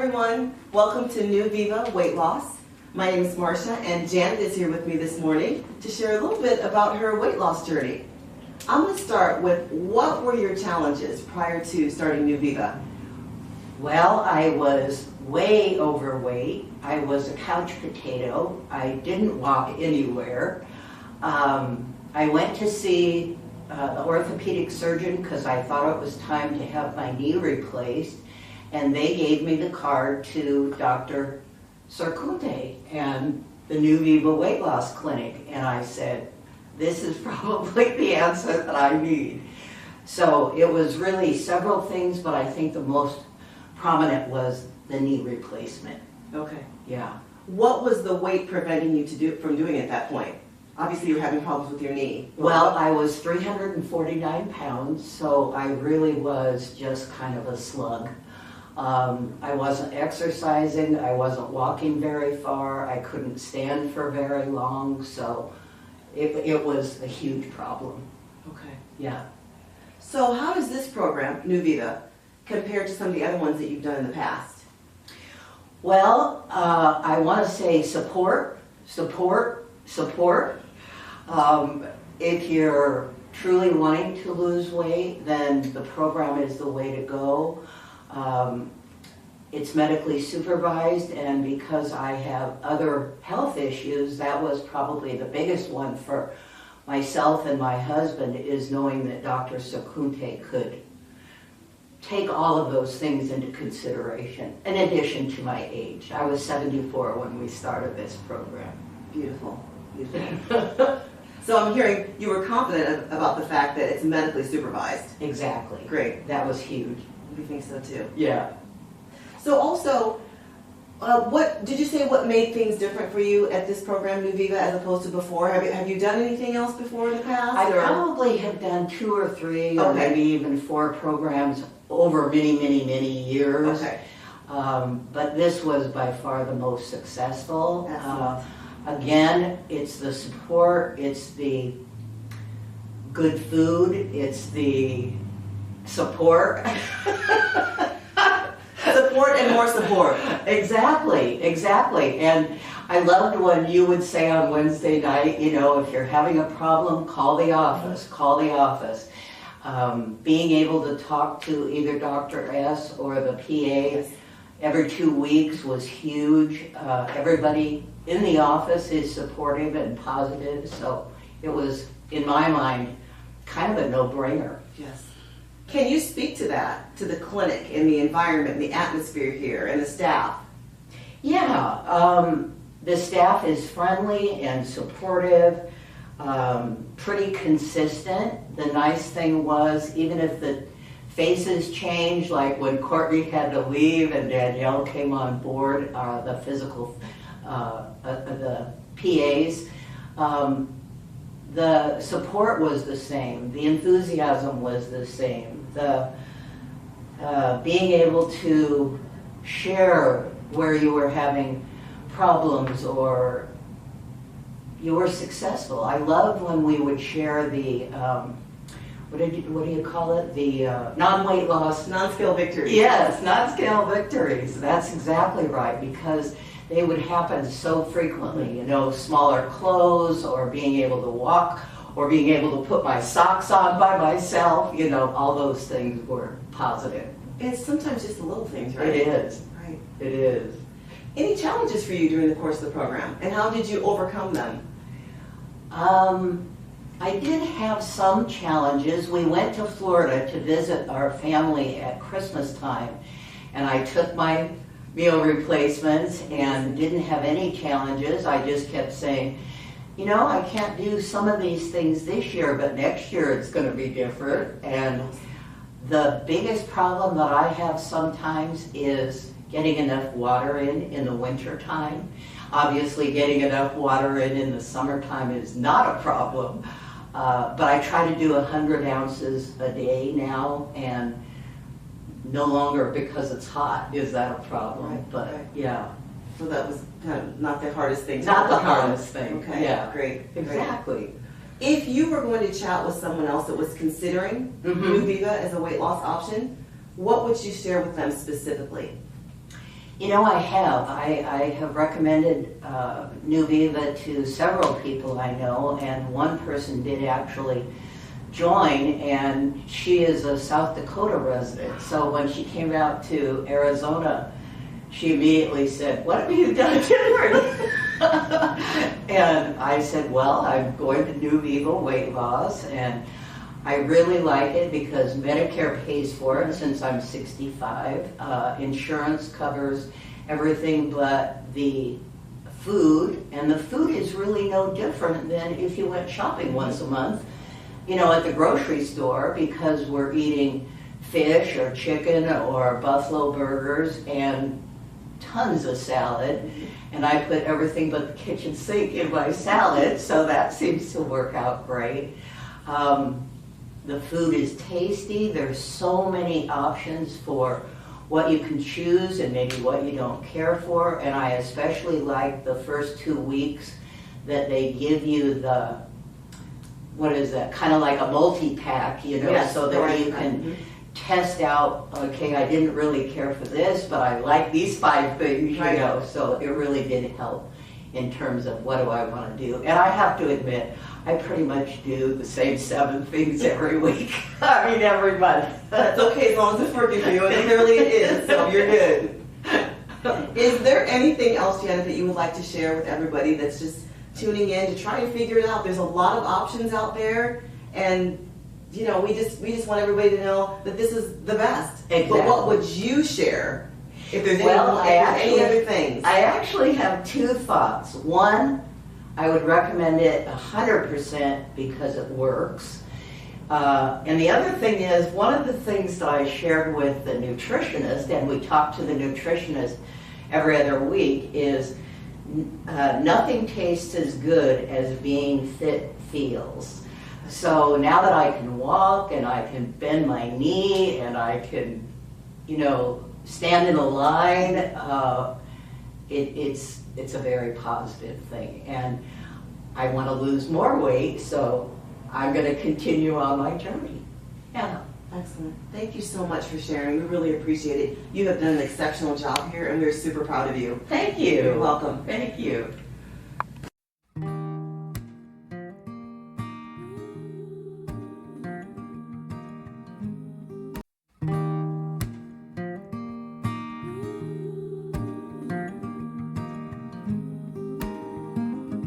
everyone. Welcome to NuViva Weight Loss. My name is Marcia, and Janet is here with me this morning to share a little bit about her weight loss journey. I'm going to start with, what were your challenges prior to starting NuViva? Well, I was way overweight. I was a couch potato. I didn't walk anywhere. I went to see the orthopedic surgeon because I thought it was time to have my knee replaced, and they gave me the card to Dr. Circonte and the NuViva Weight Loss Clinic, and I said, this is probably the answer that I need. So it was really several things, but I think the most prominent was the knee replacement. Okay. Yeah. What was the weight preventing you from doing it at that point? Obviously you were having problems with your knee. Well, I was 349 pounds, so I really was just kind of a slug. I wasn't exercising, I wasn't walking very far, I couldn't stand for very long, so it was a huge problem. Okay. Yeah. So how does this program, NuViva, compare to some of the other ones that you've done in the past? Well, I want to say support. If you're truly wanting to lose weight, then the program is the way to go. It's medically supervised, and because I have other health issues, that was probably the biggest one for myself and my husband, is knowing that Dr. Circonte could take all of those things into consideration, in addition to my age. I was 74 when we started this program. Beautiful. Beautiful. So I'm hearing you were confident about the fact that it's medically supervised. Exactly. Great. That was huge. We think so too. Yeah. So also, what did you say? What made things different for you at this program, NuViva, as opposed to before? Have you done anything else before in the past? I probably have done 2 or 3, or Okay. maybe even 4 programs over many years. Okay. But this was by far the most successful. Excellent. Again, it's the support, it's the good food, it's the support. Support and more support. Exactly. And I loved when you would say on Wednesday night, you know, if you're having a problem, call the office. Being able to talk to either Dr. S or the PA every 2 weeks was huge. Everybody in the office is supportive and positive, so it was, in my mind, kind of a no-brainer. Yes. Can you speak to that, to the clinic and the environment, the atmosphere here, and the staff? Yeah, the staff is friendly and supportive, pretty consistent. The nice thing was, even if the faces changed, like when Courtney had to leave and Danielle came on board, the physical, the PAs, the support was the same, the enthusiasm was the same, the being able to share where you were having problems or you were successful. I loved when we would share the, what do you call it? The non-weight loss. Non-scale victories. Yes, non-scale victories. That's exactly right, because they would happen so frequently, you know, smaller clothes or being able to walk or being able to put my socks on by myself, you know, all those things were positive. It's sometimes just the little things, right? It is. Right. It is. Any challenges for you during the course of the program, and how did you overcome them? I did have some challenges. We went to Florida to visit our family at Christmas time, and I took my meal replacements and didn't have any challenges. I just kept saying, you know, I can't do some of these things this year, but next year it's going to be different. And the biggest problem that I have sometimes is getting enough water in the winter time. Obviously, getting enough water in the summertime is not a problem, but I try to do 100 ounces a day now, and no longer because it's hot is that a problem. Right, but right. Yeah. So that was kind of not the hardest thing to Not the overcome. hardest thing. Okay, Yeah. great. Exactly. If you were going to chat with someone else that was considering NuViva as a weight loss option, what would you share with them specifically? You know, I have. I have recommended Nuviva to several people I know, and one person did actually join, and she is a South Dakota resident. So when she came out to Arizona, she immediately said, "What have you done different?" And I said, "Well, I'm going to Nuviva Weight Loss, and I really like it because Medicare pays for it since I'm 65. Insurance covers everything but the food, and the food is really no different than if you went shopping once a month, you know, at the grocery store, because we're eating fish or chicken or buffalo burgers and tons of salad. And I put everything but the kitchen sink in my salad, so that seems to work out great. The food is tasty. There's so many options for what you can choose and maybe what you don't care for. And I especially like the first 2 weeks that they give you the, what is that, kind of like a multi-pack, you know, Yes, so that right. you can test out, okay, I didn't really care for this, but I like these 5 things, Right. you know, so it really did help in terms of what do I want to do. And I have to admit, I pretty much do the same 7 things every week. I mean, every month. That's okay as long as it's working for you, and clearly it is, so you're good. Is there anything else, Janet, that you would like to share with everybody that's just tuning in to try and figure it out? There's a lot of options out there, and you know, we just want everybody to know that this is the best. Exactly. But what would you share if there's Well, any other things? I actually have 2 thoughts. One, I would recommend it 100% because it works. And the other thing is, one of the things that I shared with the nutritionist, and we talk to the nutritionist every other week, is nothing tastes as good as being fit feels. So now that I can walk and I can bend my knee and I can, you know, stand in a line, it's a very positive thing. And I want to lose more weight, so I'm going to continue on my journey. Yeah. Excellent. Thank you so much for sharing. We really appreciate it. You have done an exceptional job here, and we're super proud of you. Thank you. You're welcome. Thank you.